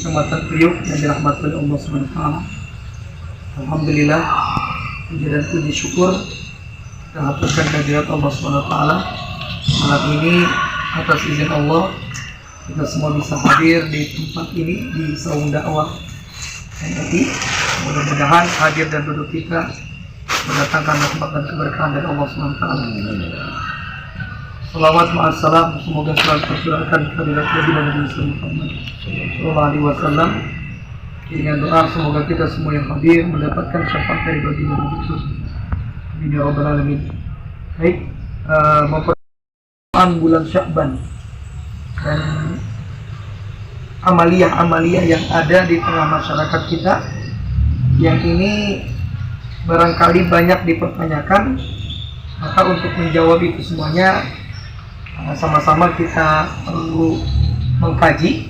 Kecamatan Priuk yang dirahmati oleh Allah SWT. Alhamdulillah, puji dan puji syukur kita haturkan kehadirat Allah SWT. Malam ini atas izin Allah kita semua bisa hadir di tempat ini di Saung Dakwah MUI. Mudah-mudahan hadir dan duduk kita mendatangkan rahmat dan keberkahan dari Allah SWT. Salawat ma'assalam semoga selalu tercurahkan kehadirat Nabi Muhammad sallallahu alaihi wasallam. Dengan doa semoga kita semua yang hadir mendapatkan syafaat dari baginda Nabi Amin ya rabbal alamin. Baik, memperkenalkan bulan Sya'ban dan amalia-amalia yang ada di tengah masyarakat kita yang ini barangkali banyak dipertanyakan. Maka untuk menjawab itu semuanya sama-sama kita perlu mengkaji,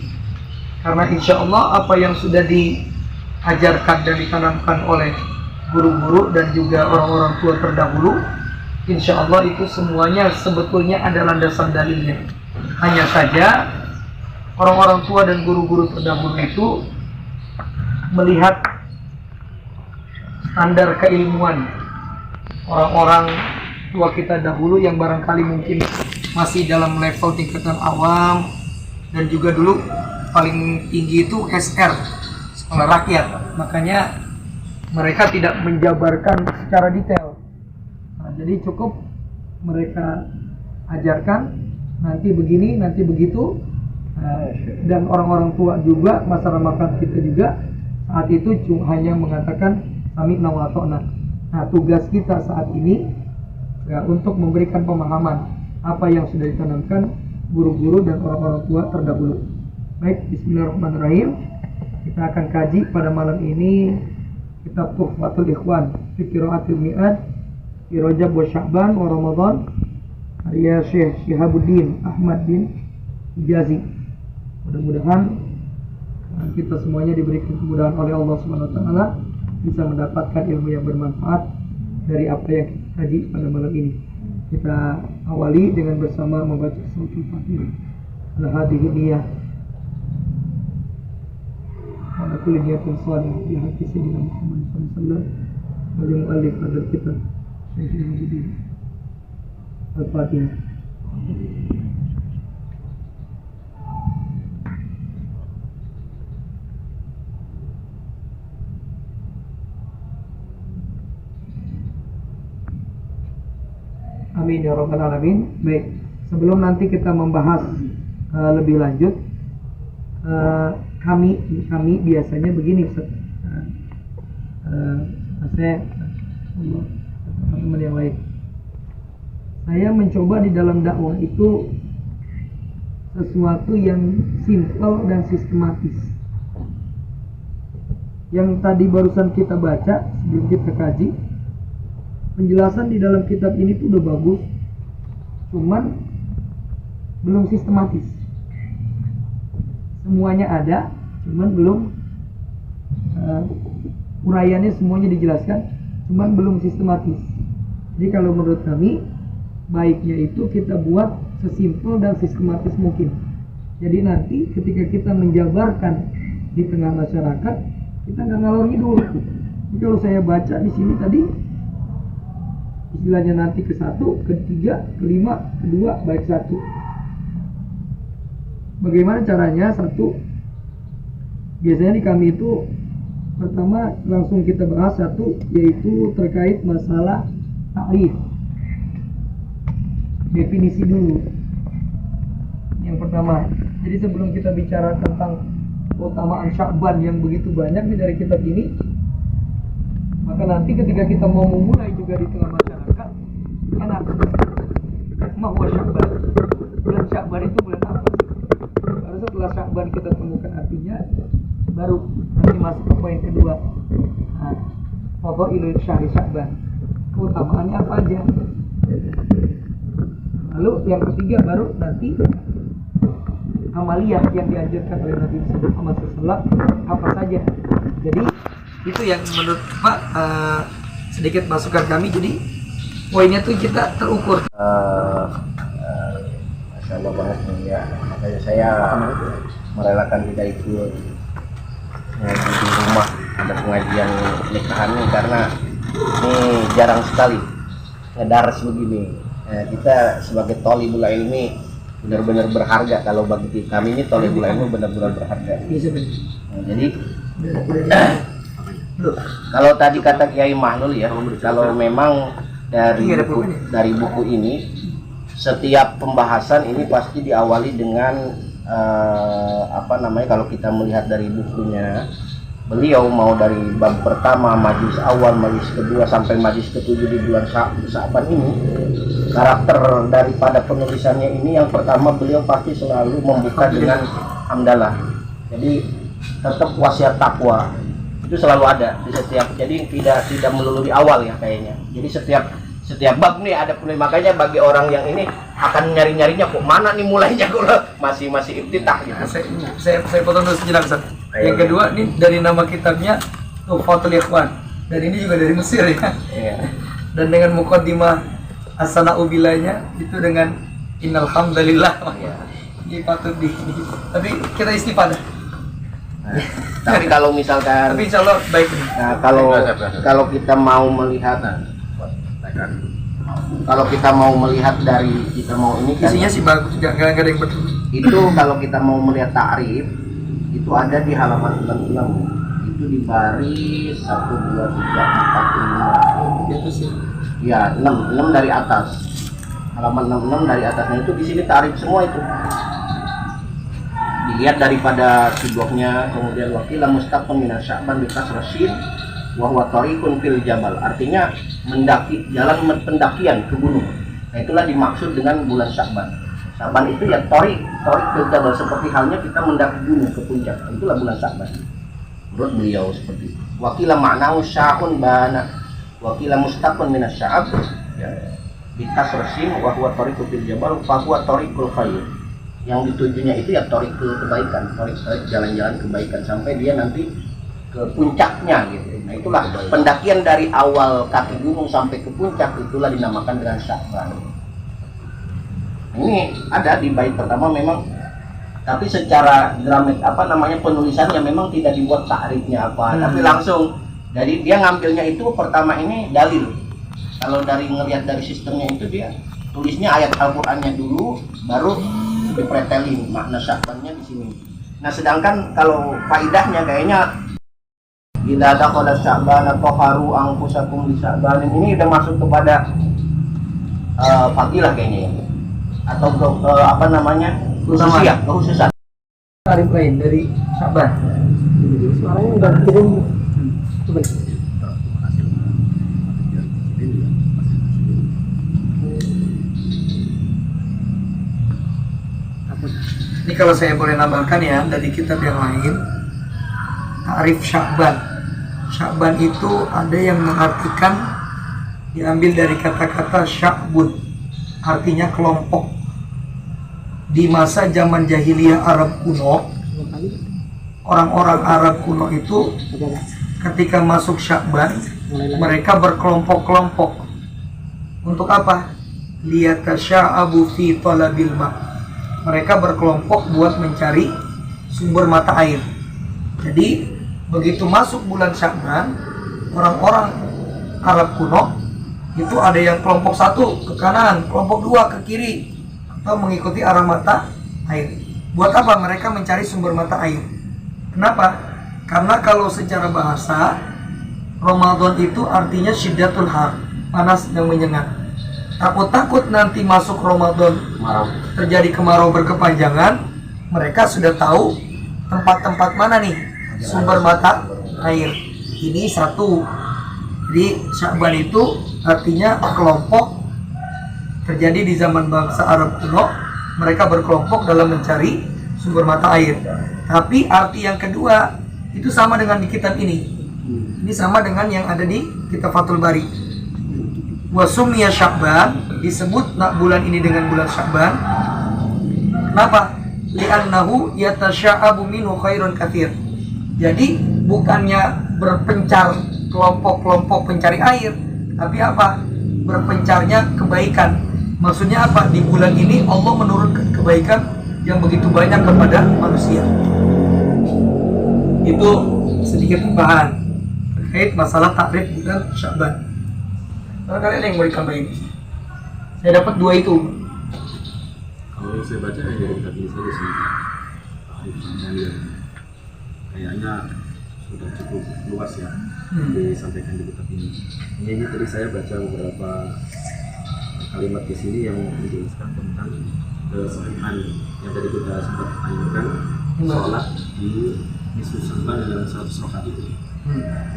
karena insya Allah apa yang sudah diajarkan dan ditanamkan oleh guru-guru dan juga orang-orang tua terdahulu, insya Allah itu semuanya sebetulnya ada landasan dalilnya. Hanya saja orang-orang tua dan guru-guru terdahulu itu melihat standar keilmuan orang-orang tua kita dahulu yang barangkali mungkin masih dalam level tingkatan awam, dan juga dulu paling tinggi itu SR, sekolah rakyat. Makanya mereka tidak menjabarkan secara detail. Nah, jadi cukup mereka ajarkan nanti begini, nanti begitu. Dan orang-orang tua juga, masyarakat kita juga saat itu hanya mengatakan sami'na wa ata'na. Nah, tugas kita saat ini ya, untuk memberikan pemahaman apa yang sudah ditanamkan guru-guru dan orang-orang tua terdahulu. Baik, bismillahirrahmanirrahim. Kita akan kaji pada malam ini kitab Tuhfatul Ikhwan fi Qiraatil Mi'ad fi Rajab wa Sya'ban wa Ramadan karya Syekh Syihabuddin Ahmad bin Hijazi. Mudah-mudahan kita semuanya diberikan kemudahan oleh Allah SWT, bisa mendapatkan ilmu yang bermanfaat dari apa yang kita kaji pada malam ini. Kita awali dengan bersama membaca suratul Fatihah. Al-hadhihi niyah wa kulli niyatin shalihah bi haqqi sayyidina Muhammad sallallahu alaihi wasallam wa li muallif hadzal kitab Syekh Syihabuddin. Al-Fatihah. Amin ya rabbal alamin. Baik, sebelum nanti kita membahas lebih lanjut, kami biasanya begini, saya teman-teman yang lain, saya mencoba di dalam dakwah itu sesuatu yang simpel dan sistematis. Yang tadi barusan kita baca sebelum kita kaji, penjelasan di dalam kitab ini tuh udah bagus, cuman belum sistematis. Semuanya ada, cuman belum uraiannya semuanya dijelaskan, cuman belum sistematis. Jadi kalau menurut kami, baiknya itu kita buat sesimpel dan sistematis mungkin. Jadi nanti ketika kita menjabarkan di tengah masyarakat, kita nggak ngalor ngidul. Jadi kalau saya baca di sini tadi, istilahnya nanti ke satu, ketiga, kelima, kedua, baik satu. Bagaimana caranya? Satu, biasanya di kami itu pertama langsung kita bahas satu, yaitu terkait masalah ta'rif. Definisi dulu yang pertama. Jadi sebelum kita bicara tentang keutamaan Sya'ban yang begitu banyak dari kitab ini, maka nanti ketika kita mau memulai juga di tengah masyarakat, enak. Mahwa Sya'ban. Bulan Sya'ban itu bulan apa? Baru setelah Sya'ban kita temukan artinya, baru nanti masuk ke poin kedua. Nah, Fadhailul Syahri Sya'ban. Keutamaannya apa aja? Lalu yang ketiga baru nanti amaliyah yang dianjurkan oleh Nabi Muhammad SAW apa saja. Jadi itu yang menurut Pak sedikit masukan kami. Jadi poinnya tuh kita terukur. Masalah bahasnya ya, makanya saya merelakan tidak ikut ngaji di rumah, ada pengajian nikahan nih, karena ini jarang sekali ngedaras begini. Kita sebagai thalibul ilmi benar-benar berharga. Kalau bagi kami ini thalibul ilmi benar-benar berharga. Jadi kalau tadi kata Kiai Mahlul ya, kalau memang dari buku ini, setiap pembahasan ini pasti diawali dengan kalau kita melihat dari bukunya beliau, mau dari bab pertama, majlis awal, majlis kedua sampai majlis ketujuh di bulan Sya'ban ini, karakter daripada penulisannya ini, yang pertama beliau pasti selalu membuka dengan hamdalah. Jadi tetap wasiat takwa itu selalu ada di setiap, jadi tidak melulu di awal ya kayaknya. Jadi setiap bab nih ada penulis, makanya bagi orang yang ini akan nyarinya kok mana nih mulainya, kalau masih iftitah gitu. Saya potong dulu sejenak, Ustaz. Yang kedua nih dari nama kitabnya Tuhfatul Ikhwan, dan ini juga dari Mesir ya. Dan dengan muqaddimah as-sana'u bilahnya itu dengan innal hamdalillah. Ini patut tapi kita istifadah. Tapi kalau misalkan, tapi insya Allah baik. Nah, kalau kita mau melihat, dari kita mau ini kan, isinya sih bagus, nggak ada yang betul. Itu kalau kita mau melihat ta'rif itu ada di halaman 66, itu di baris 1, 2, 3, 4, 5 itu sih ya 6 dari atas, halaman 66 dari atasnya itu di sini ta'rif semua itu. Dilihat daripada sidoknya, kemudian wakila mustaqim minas Sya'ban bi kasrasin wa huwa tariqun fil jabal, artinya mendaki, jalan pendakian ke gunung. Nah, itulah dimaksud dengan bulan Sya'ban. Sya'ban itu ya tariq fil jabal, seperti halnya kita mendaki gunung ke puncak. Itulah bulan Sya'ban. Menurut beliau seperti itu. Wakila ma'nahu sya'un bana, wakila mustaqim minas Sya'ab ya bi kasrasin wa huwa tariqun fil jabal fa huwa tariqul khair. Yang ditujunya itu ya torik ke kebaikan, torik jalan-jalan kebaikan sampai dia nanti ke puncaknya gitu. Nah, itulah pendakian dari awal kaki gunung sampai ke puncak, itulah dinamakan dengan Sya'ban. Ini ada di bait pertama memang, tapi secara penulisannya memang tidak dibuat takrifnya tapi langsung. Jadi dia ngambilnya itu pertama ini dalil. Kalau ngelihat dari sistemnya itu dia tulisnya ayat Al-Qur'annya dulu, baru dipretelin makna Sya'bannya di sini. Nah, sedangkan kalau faidahnya kayaknya bila dakhala Sya'ban taharu anfusakum bi Sya'ban, ini udah masuk kepada fadilah kayaknya ya. Atau khususan. Tarif lain dari Sya'ban. Suaranya udah turun. Coba. Ini kalau saya boleh nambahkan ya, dari kitab yang lain, ta'rif Sya'ban. Sya'ban itu ada yang mengartikan, diambil dari kata-kata sya'bun, artinya kelompok. Di masa zaman jahiliyah Arab kuno, orang-orang Arab kuno itu ketika masuk Sya'ban, mereka berkelompok-kelompok. Untuk apa? Liyatasya'abu fi talabil ma'. Mereka berkelompok buat mencari sumber mata air. Jadi begitu masuk bulan Sya'ban, orang-orang Arab kuno itu ada yang kelompok 1 ke kanan, kelompok 2 ke kiri, atau mengikuti arah mata air. Buat apa? Mereka mencari sumber mata air. Kenapa? Karena kalau secara bahasa, Ramadan itu artinya syiddatul har, panas dan menyengat. Takut-takut nanti masuk Ramadan terjadi kemarau berkepanjangan, mereka sudah tahu tempat-tempat mana nih sumber mata air. Ini satu. Jadi Sya'ban itu artinya kelompok, terjadi di zaman bangsa Arab kuno, mereka berkelompok dalam mencari sumber mata air. Tapi arti yang kedua itu sama dengan di kitab ini. Ini sama dengan yang ada di kitab Fathul Bari. Wasumya Sya'ban, disebut bulan ini dengan bulan Sya'ban. Kenapa? Li'annahu yatasya'abu minhu khairun katsir. Jadi bukannya berpencar kelompok-kelompok pencari air, tapi apa? Berpencarnya kebaikan. Maksudnya apa? Di bulan ini Allah menurunkan kebaikan yang begitu banyak kepada manusia. Itu sedikit tambahan terkait masalah takrif bulan Sya'ban. Barangkali ada yang mau ditambahin? Saya dapat 2 itu. Kalau yang saya baca hanya dari kitab ini saja sih. Takrif Sya'ban yang kayaknya sudah cukup luas ya disampaikan di kitab ini. Ini tadi saya baca beberapa kalimat di sini yang menjelaskan tentang kesahihan yang tadi kita sempat tanyakan sholat di nisfu Sya'ban yang 100 rakaat itu.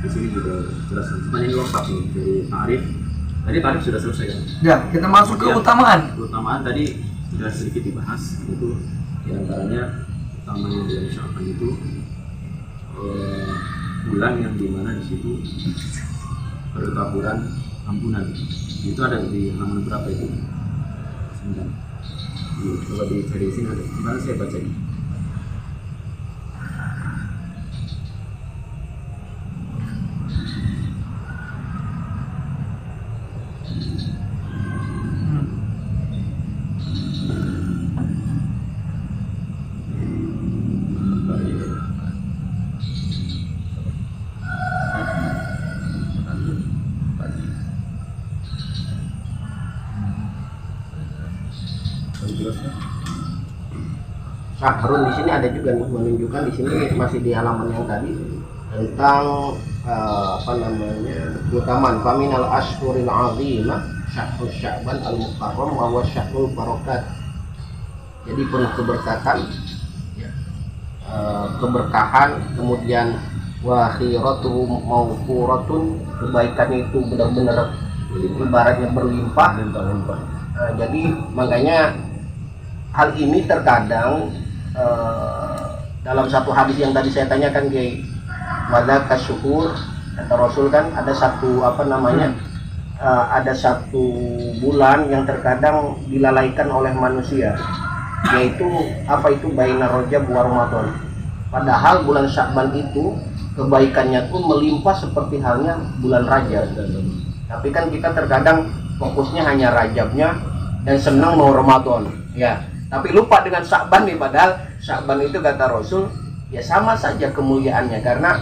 Di sini juga jelaskan. Cuma ini lengkap nih dari ta'rif. Tadi ta'rif sudah selesai kan? Ya, kita masuk ke utamaan. Keutamaan tadi sudah sedikit dibahas, itu diantaranya utamanya dari Sya'ban itu bulan yang dimana di situ bertaburan ampunan. Itu ada di halaman berapa itu? 9. Coba dicari di sini ada. Kemarin saya baca ini. Syahrun di sini ada juga nih, menunjukkan di sini masih di halaman yang tadi tentang keutamaan faminal ashhuril azimah syahrul Sya'ban al-mukarram wa huwa syahrul barakat. Jadi penuh keberkatan, keberkahan, kemudian wa khiratuhu mawfuratun, kebaikan itu benar-benar ibaratnya berlimpah. Jadi makanya hal ini terkadang dalam satu hadis yang tadi saya tanyakan Kiai, wadzaka syukur, kata Rasul kan ada satu ada satu bulan yang terkadang dilalaikan oleh manusia, yaitu itu baina Rajab wa Ramadan. Padahal bulan Sya'ban itu kebaikannya pun melimpah seperti halnya bulan Rajab. Tapi kan kita terkadang fokusnya hanya Rajabnya dan senang mau Ramadan, ya. Tapi lupa dengan Sya'ban nih, padahal Sya'ban itu kata Rasul ya sama saja kemuliaannya, karena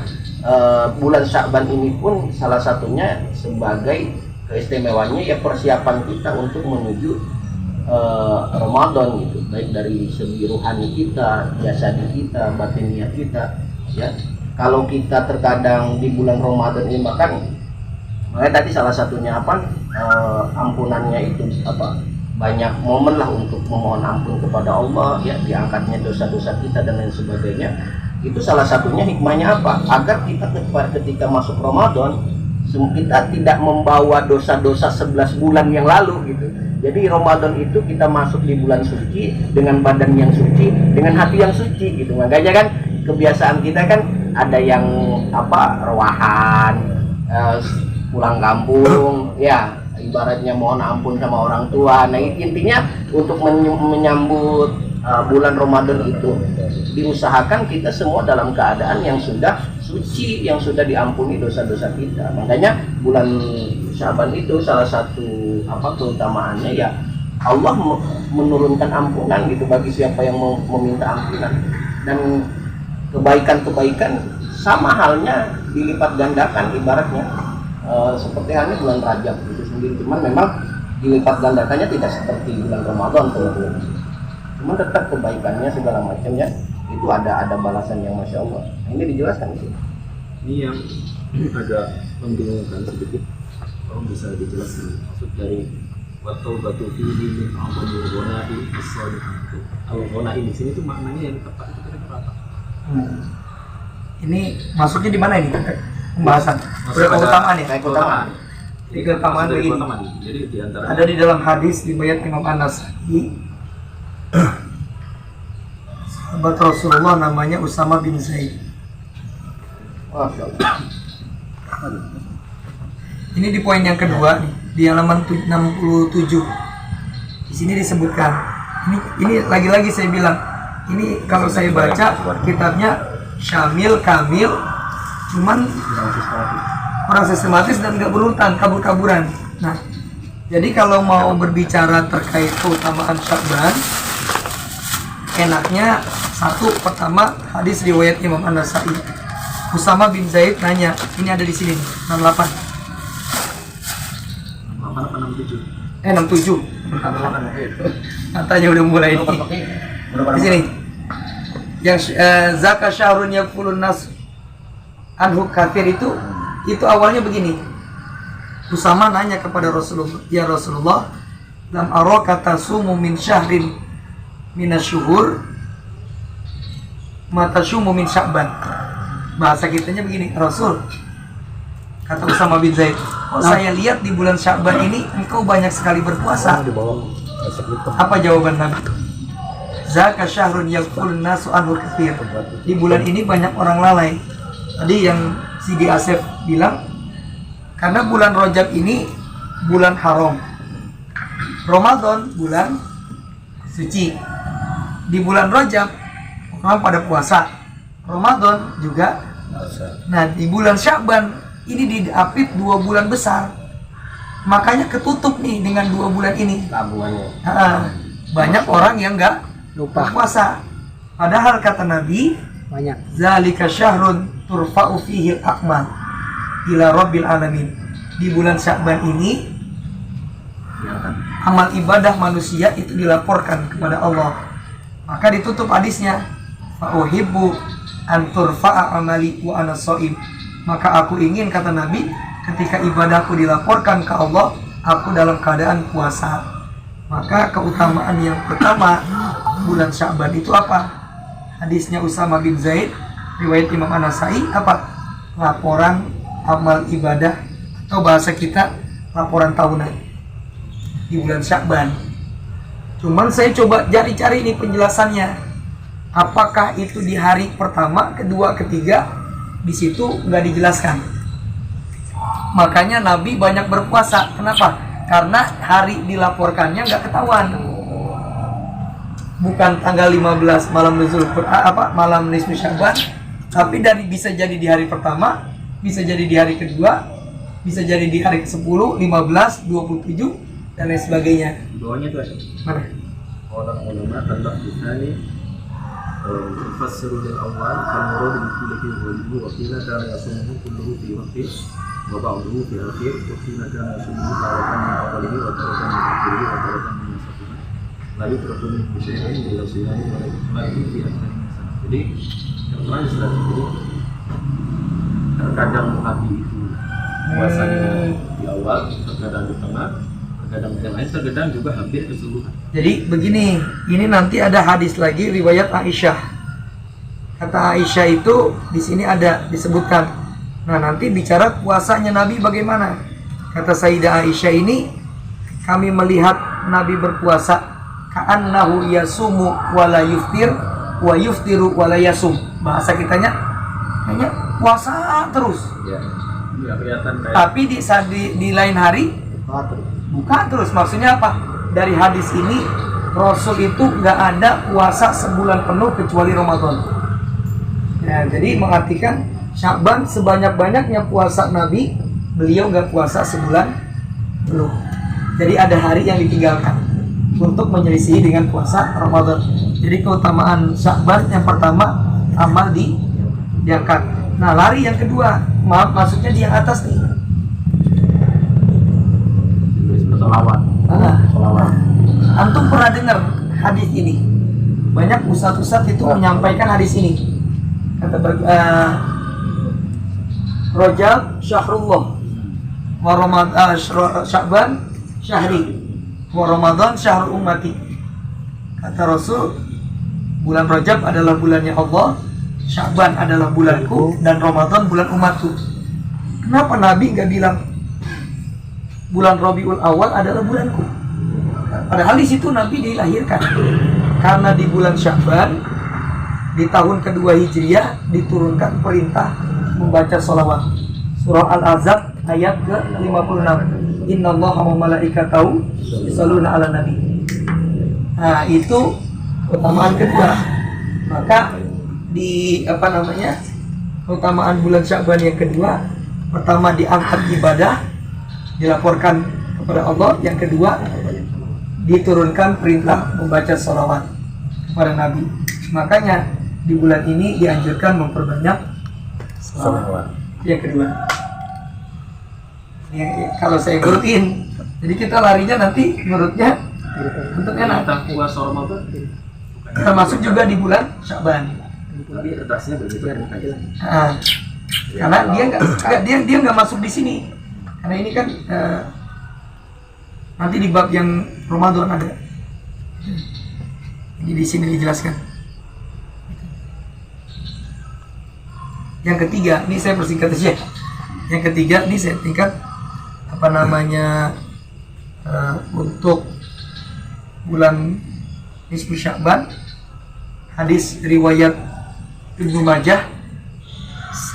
bulan Sya'ban ini pun salah satunya sebagai keistimewaannya ya persiapan kita untuk menuju Ramadan gitu, baik dari segi rohani kita, jasadi kita, batiniah kita, ya. Kalau kita terkadang di bulan Ramadan ini makanya tadi salah satunya ampunannya itu banyak momen lah untuk memohon ampun kepada Allah, ya, diangkatnya dosa-dosa kita dan lain sebagainya. Itu salah satunya hikmahnya agar kita ketika masuk Ramadan kita tidak membawa dosa-dosa 11 bulan yang lalu gitu. Jadi Ramadan itu kita masuk di bulan suci dengan badan yang suci, dengan hati yang suci gitu. Makanya kan kebiasaan kita kan ada yang rewahan, pulang kampung, ya, ibaratnya mohon ampun sama orang tua. Nah, intinya untuk menyambut bulan Ramadan itu diusahakan kita semua dalam keadaan yang sudah suci, yang sudah diampuni dosa-dosa kita. Makanya bulan Sya'ban itu salah satu keutamaannya ya Allah menurunkan ampunan gitu bagi siapa yang mau meminta ampunan, dan kebaikan-kebaikan sama halnya dilipat gandakan ibaratnya. Seperti halnya bulan Rajab itu sendiri, cuman memang dilipat gandakannya tidak seperti bulan Ramadan tuh. Cuman tetap kebaikannya segala macamnya itu ada balasan yang Masya Allah. Nah, ini dijelaskan sih. Ini yang agak membingungkan sedikit, kalau bisa dijelaskan maksud dari wataubatu fihi min a'zamil ghana'i as-salihah. Al-ghana'i di sini tuh maknanya yang tepat itu kira-kira apa? Ini masuknya di mana ini? Pembahasan keutamaan ya? Keutamaan. Jadi keutamaan begini. Jadi di antara Ada di dalam hadis riwayat Imam An-Nasa'i. Sahabat Rasulullah namanya Usama bin Zaid. Ini di poin yang kedua nih, di halaman 67. Di sini disebutkan. Ini lagi-lagi saya bilang, ini kalau saya baca kitabnya Syamil Kamil, cuman orang sistematis dan nggak berurutan, kabur-kaburan. Nah, jadi kalau mau berbicara terkait keutamaan Sya'ban, enaknya pertama hadis riwayat Imam An-Nasa'i. Usama bin Zaid nanya, ini ada di sini 68. 8 apa 67? 67. Katanya udah mulai ini. Di sini. Yang zaka syahrun yaqulun nas anhu kafir itu awalnya begini. Usama nanya kepada Rasulullah, "Ya Rasulullah, lam araka tasumu min syahrin minasyuhur mata syumu min Sya'ban." Bahasa kitanya begini, Rasul, kata Usama bin Zaid, saya lihat di bulan Sya'ban ini engkau banyak sekali berpuasa. Apa jawaban Nabi? Zaka syahrun yaqulun nasu anhu katsir. Di bulan ini banyak orang lalai. Tadi yang Sidi Asef bilang, karena bulan Rajab ini bulan haram, Ramadan bulan suci. Di bulan Rajab orang pada puasa, Ramadan juga. Nah, di bulan Sya'ban ini diapit 2 bulan besar, makanya ketutup nih dengan 2 bulan ini. Banyak orang yang nggak lupa puasa. Padahal kata Nabi, banyak. Zalika syahrun turfa'u fihi al-aqmal ila rabbil alamin. Di bulan Sya'ban ini amal ibadah manusia itu dilaporkan kepada Allah. Maka ditutup hadisnya, fa uhibbu an turfa'a amali wa ana shaim. Maka aku ingin, kata Nabi, ketika ibadahku dilaporkan ke Allah, aku dalam keadaan puasa. Maka keutamaan yang pertama bulan Sya'ban itu apa? Hadisnya Usama bin Zaid, riwayat Imam An-Nasai, apa? Laporan amal ibadah, atau bahasa kita laporan tahunan di bulan Sya'ban. Cuman saya coba cari-cari ini penjelasannya. Apakah itu di hari pertama, kedua, ketiga? Di situ nggak dijelaskan. Makanya Nabi banyak berpuasa. Kenapa? Karena hari dilaporkannya nggak ketahuan. Bukan tanggal 15 malam nuzul malam nisfu Sya'ban, tapi bisa jadi di hari pertama, bisa jadi di hari kedua, bisa jadi di hari ke-10, 15, 27 dan lain sebagainya. Doanya itu ada. Mana? Orang ulama tentang bisani fassirul awal al-murad bi kulli wajhi wa qila kana yasumuhu kulluhu fi waqti wa ba'dahu fi akhir wa qila kana yasumuhu taratan min awwalihi wa taratan min akhirihi wa taratan min wasatihi lalu terkuni bisyai'in ila sinani wa lalu fi akhir. Jadi yang lain sudah. Jadi terkadang Nabi itu puasanya di awal, terkadang di tengah, terkadang yang lain, terkadang juga hampir keseluruhan. Jadi begini, ini nanti ada hadis lagi riwayat Aisyah. Kata Aisyah itu di sini ada disebutkan. Nah, nanti bicara puasanya Nabi bagaimana. Kata Sayyidah Aisyah ini, kami melihat Nabi berpuasa ka'annahu yasumu wa la yuftir wa yuftiru wa la yasum. Bahasa kitanya hanya puasa terus. Ya, kelihatan kayak. Tapi di lain hari buka terus. Maksudnya apa? Dari hadis ini Rasul itu nggak ada puasa sebulan penuh kecuali Ramadan. Nah, jadi mengartikan Sya'ban sebanyak-banyaknya puasa Nabi, beliau nggak puasa sebulan penuh. Jadi ada hari yang ditinggalkan untuk menyelisihi dengan puasa Ramadan. Jadi keutamaan Sya'ban yang pertama, amal diangkat. Nah, lari yang kedua, maksudnya di yang atas nih. Selawat. Antum pernah dengar hadis ini? Banyak ustadz-ustadz itu menyampaikan hadis ini. Kata Rajab syahrullah wa Ramadan Sya'ban syahri wa Ramadan syahrul ummati. Kata Rasul, bulan Rajab adalah bulannya Allah, Sya'ban adalah bulanku, dan Ramadan bulan umatku. Kenapa Nabi nggak bilang bulan Rabiul Awal adalah bulanku? Padahal di situ Nabi dilahirkan. Karena di bulan Sya'ban, di tahun kedua Hijriah, diturunkan perintah membaca sholawat. Surah Al-Ahzab ayat ke-56. Innallaha wa malaikatahu yusholluna 'alan nabi. Nah, itu keutamaan kedua. Maka di keutamaan bulan Sya'ban yang kedua, pertama diangkat ibadah, dilaporkan kepada Allah. Yang kedua, diturunkan perintah membaca sholawat kepada Nabi. Makanya di bulan ini dianjurkan memperbanyak Yang kedua. Kalau saya ngurutin, jadi kita larinya nanti ngurutnya untuk enak. puasa Ramadan Termasuk juga di bulan Sya'ban. tapi redaksinya berbeda dengan kajian. Karena dia nggak masuk di sini. Karena ini kan nanti di bab yang Ramadan ada. Jadi di sini dijelaskan. Yang ketiga, ini saya persingkat aja. Yang ketiga, ini saya tingkat apa namanya untuk bulan nisfu Sya'ban, hadis riwayat Ibnu Majah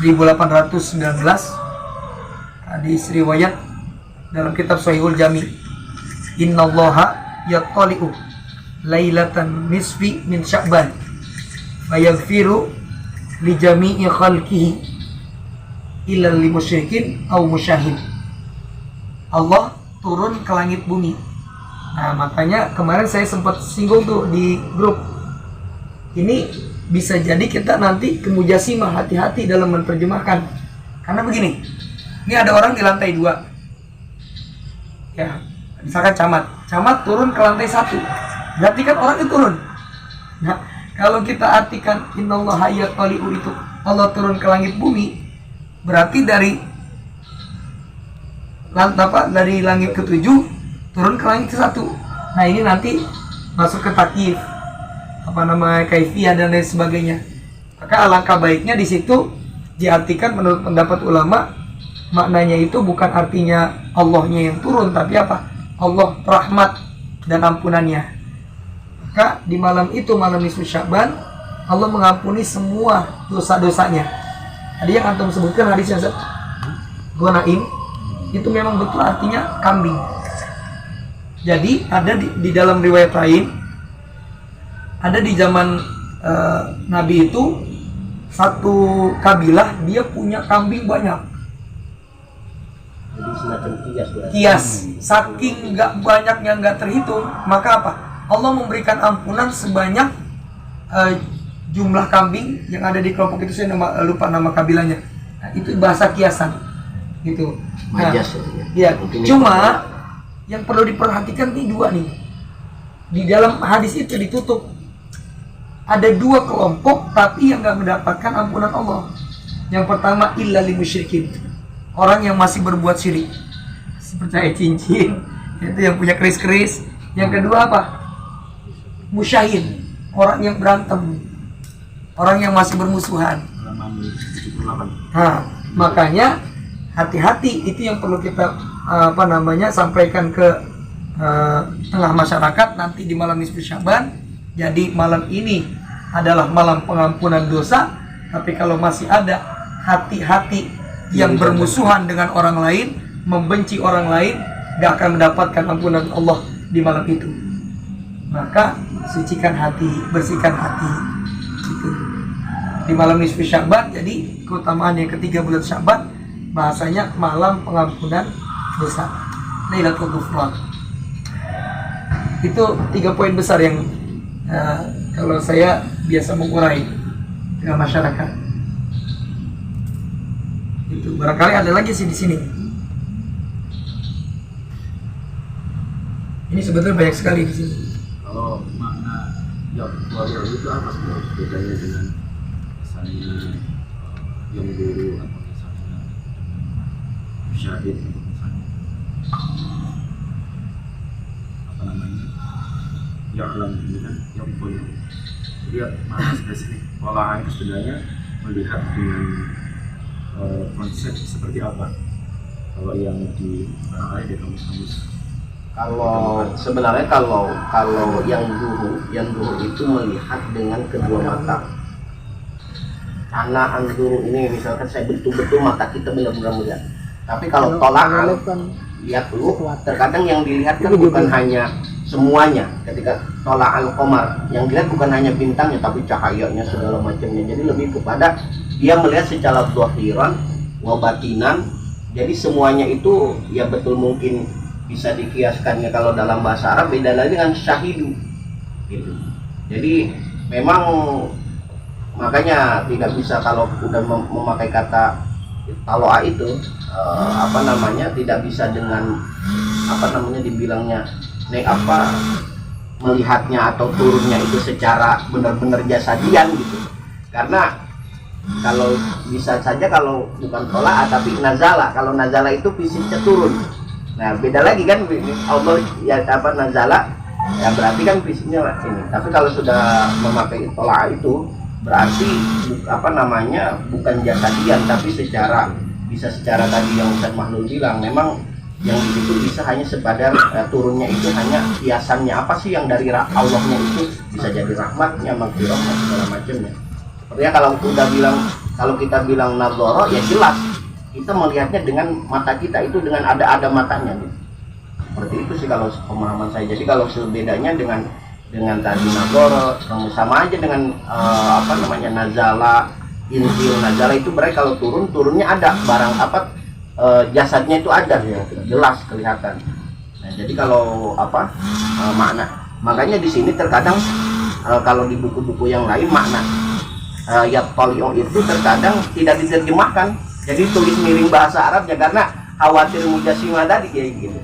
1819, hadis riwayat dalam kitab Sahihul Jami. Innallaha yattali'u lailatan nisfi min Sya'ban fayaghfiru li jami'i khalqihi illa lil musyrikin aw musyahid. Allah turun ke langit bumi. Nah, makanya kemarin saya sempat singgung tuh di grup. Ini bisa jadi kita nanti ke mujasimah, hati-hati dalam menerjemahkan. Karena begini, ini ada orang di lantai 2. Ya, misalkan camat turun ke lantai 1. Berarti kan orang itu turun. Nah, kalau kita artikan innallaha yattali'u itu Allah turun ke langit bumi, berarti dari langit ke-7 turun ke langit ke-1. Nah, ini nanti masuk ke takyif, kaifiyah dan lain sebagainya. Maka alangkah baiknya di situ diartikan menurut pendapat ulama, maknanya itu bukan artinya Allahnya yang turun, tapi apa? Allah rahmat dan ampunannya. Maka di malam itu, malam nisfu Sya'ban, Allah mengampuni semua dosa-dosanya. Tadi yang antum sebutkan hadisnya Gonaim, itu memang betul artinya kambing. Jadi ada di dalam riwayat lain, ada di zaman Nabi itu satu kabilah dia punya kambing banyak. Jadi semacam kias. Kias, saking nggak banyaknya nggak terhitung, maka apa? Allah memberikan ampunan sebanyak jumlah kambing yang ada di kelompok itu. Saya lupa nama kabilahnya. Nah, itu bahasa kiasan, gitu. Nah, Majas ya. Cuma yang perlu diperhatikan nih 2 nih. Di dalam hadis itu ditutup. Ada 2 kelompok tapi yang nggak mendapatkan ampunan Allah. Yang pertama illa lil musyrikin, orang yang masih berbuat syirik, percaya cincin, itu yang punya keris-keris. Yang kedua apa? Musyahin, orang yang berantem, orang yang masih bermusuhan. Nah, makanya hati-hati, itu yang perlu kita sampaikan ke tengah masyarakat nanti di malam nisfu Sya'ban. Jadi malam ini adalah malam pengampunan dosa, tapi kalau masih ada hati-hati yang bermusuhan dengan orang lain, membenci orang lain, gak akan mendapatkan ampunan Allah di malam itu. Maka sucikan hati, bersihkan hati. Gitu. Di malam nisfu Sya'ban, jadi keutamaan yang ketiga bulan Sya'ban, bahasanya malam pengampunan dosa, Lailatul Ghufran. Itu 3 poin besar yang kalau saya biasa mengurai dengan masyarakat. Itu barangkali ada lagi sih di sini. Ini sebetulnya banyak sekali di sini. Kalau makna keluarga itu apa sebenarnya bedanya dengan misalnya yang guru atau misalnya syahid atau misalnya ini kan yang punya. Jadi makna spesifik olahan itu sebenarnya melihat dengan konsep seperti apa kalau yang di kamus-kamus. Kalau sebenarnya kalau yang dulu itu melihat dengan kedua mata. Karena anzuru ini misalkan saya betul-betul mata kita benar-benar melihat. Tapi kalau tola'an, lihat dulu, terkadang yang dilihat kan bukan hanya semuanya. Ketika tola'al qamar, yang dilihat bukan hanya bintangnya tapi cahayanya segala macamnya. Jadi lebih kepada dia melihat secara zahiran wa batinan. Jadi semuanya itu ya betul mungkin bisa dikiaskannya kalau dalam bahasa Arab beda lagi dengan syahidu gitu. Jadi memang makanya tidak bisa kalau udah memakai kata taloa itu tidak bisa dengan dibilangnya melihatnya atau turunnya itu secara benar-benar jasadian gitu. Karena kalau bisa saja kalau bukan tolaa tapi nazala, kalau nazala itu fisiknya turun. Nah beda lagi kan, Allah ya nazala ya berarti kan fisiknya ini. Tapi kalau sudah memakai tolaa itu berarti bukan jasadian tapi bisa secara tadi yang Ustaz Mahlul bilang, memang yang di situ bisa hanya sekedar turunnya itu hanya hiasannya apa sih yang dari Allahnya itu, bisa jadi rahmatnya, maghfirahnya, segala macamnya. Sepertinya kalau kita bilang nadzara ya jelas kita melihatnya dengan mata kita itu dengan ada matanya gitu. Seperti itu sih kalau pemahaman saya. Jadi kalau bedanya dengan tadi nadzara sama aja dengan nazala, inzil, nazala itu mereka kalau turunnya ada barang jasadnya itu ada ya, jelas kelihatan. Nah, jadi kalau makanya di sini terkadang kalau di buku-buku yang lain makna yattali'u itu terkadang tidak diterjemahkan, jadi tulis miring bahasa Arabnya karena khawatir mujassimah tadi kayak gitu.